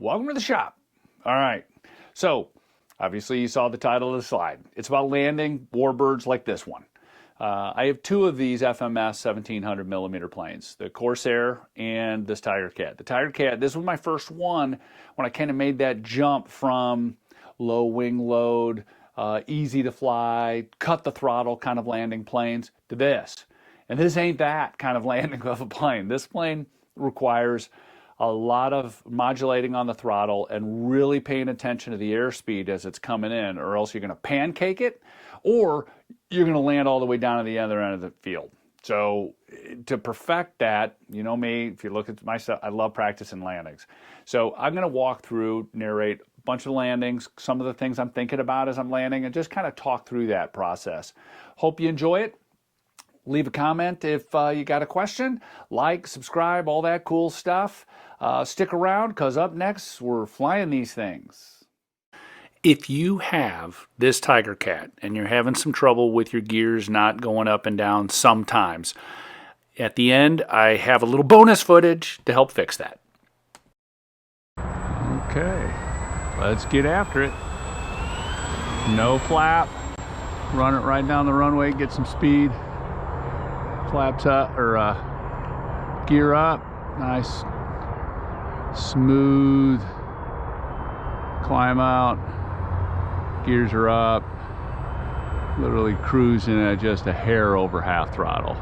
Welcome to the shop. All right, so obviously you saw the title of the slide. It's about landing warbirds like this one. I have two of these FMS 1700 millimeter planes, the Corsair and this Tigercat. The Tigercat, this was my first one when I kind of made that jump from low wing load, easy to fly, cut the throttle kind of landing planes to this. And this ain't that kind of landing of a plane. This plane requires a lot of modulating on the throttle and really paying attention to the airspeed as it's coming in, or else you're going to pancake it, or you're going to land all the way down to the other end of the field. So to perfect that, you know me, if you look at myself, I love practicing landings. So I'm going to walk through, narrate a bunch of landings, some of the things I'm thinking about as I'm landing, and just kind of talk through that process. Hope you enjoy it. Leave a comment if you got a question. Like, subscribe, all that cool stuff. Stick around, because up next, we're flying these things. If you have this Tigercat and you're having some trouble with your gears not going up and down sometimes, at the end, I have a little bonus footage to help fix that. Okay, let's get after it. No flap. Run it right down the runway, get some speed. Flaps up, or gear up, nice, smooth, climb out, gears are up, literally cruising at just a hair over half throttle.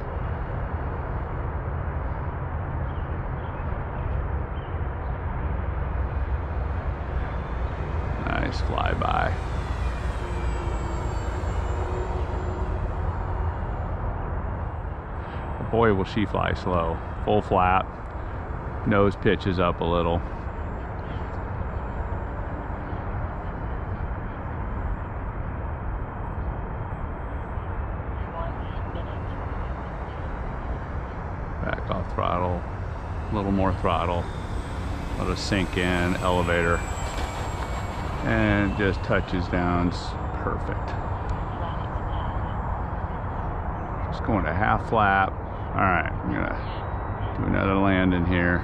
Nice flyby. Boy, will she fly slow. Full flap, nose pitches up a little. Back off throttle, a little more throttle. Let us sink in, elevator, and just touches down, perfect. Just going to half flap. All right, I'm gonna do another landing here.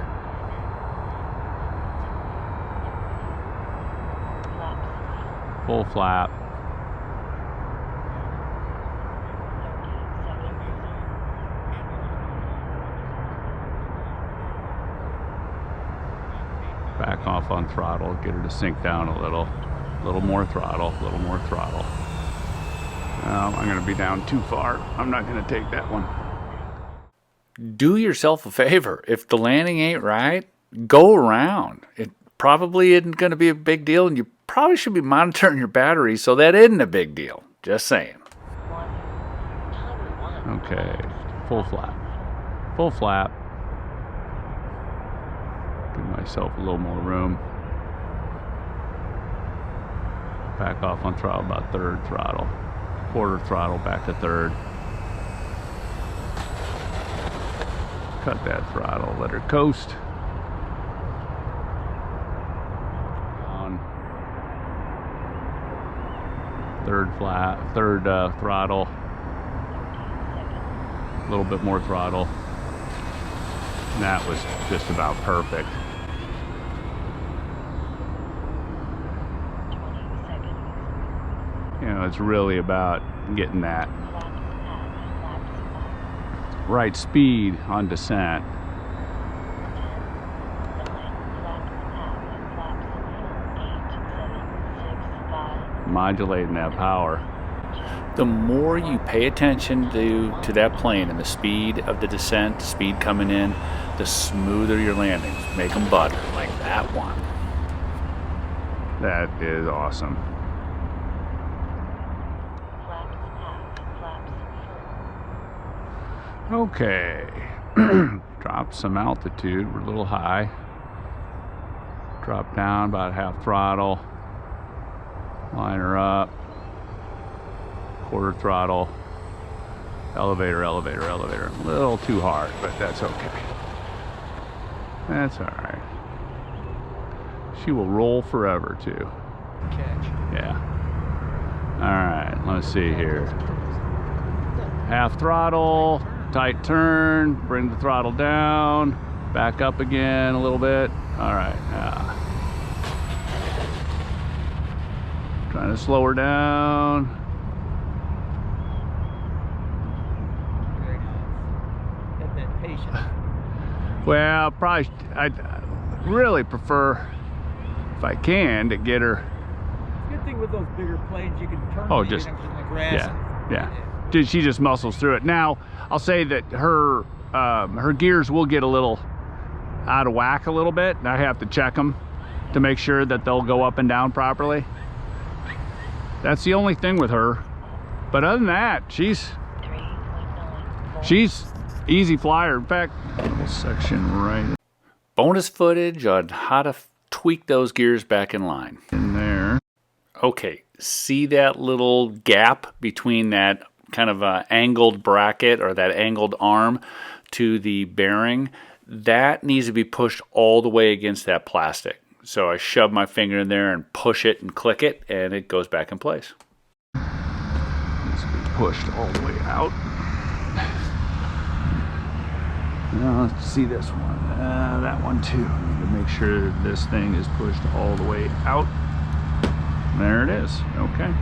Full flap. Back off on throttle, get her to sink down a little more throttle, a little more throttle. No, I'm gonna be down too far. I'm not gonna take that one. Do yourself a favor. If the landing ain't right, go around. It probably isn't going to be a big deal, and you probably should be monitoring your battery, so that isn't a big deal. Just saying. Okay, full flap. Full flap. Give myself a little more room. Back off on throttle, about third throttle. Quarter throttle, back to third. Cut that throttle, let her coast. On third throttle. A little bit more throttle. And that was just about perfect. You know, it's really about getting that right speed on descent. Modulating that power. The more you pay attention to that plane and the speed of the descent, the speed coming in, the smoother your landings. Make them butter, like that one. That is awesome. Okay, drop some altitude, we're a little high. Drop down about half throttle. Line her up. Quarter throttle. Elevator, elevator, elevator. A little too hard, but that's okay. That's alright. She will roll forever too. Catch. Yeah. Alright, let's see here. Half throttle. Tight turn, bring the throttle down, back up again a little bit. All right, Trying to slow her down. Very nice. Got that patience. Well, probably, I'd really prefer, if I can, to get her. Good thing with those bigger planes, you can turn Oh, them just, in the grass. yeah. Dude, she just muscles through it. Now, I'll say that her gears will get a little out of whack a little bit. I have to check them to make sure that they'll go up and down properly. That's the only thing with her. But other than that, she's easy flyer. In fact, section right. Bonus footage on how to tweak those gears back in line. In there. Okay, see that little gap between that kind of angled bracket or that angled arm to the bearing? That needs to be pushed all the way against that plastic. So I shove my finger in there and push it and click it, and it goes back in place. Needs to be pushed all the way out. Now let's see this one. That one too. Need to make sure this thing is pushed all the way out. There it is. Okay.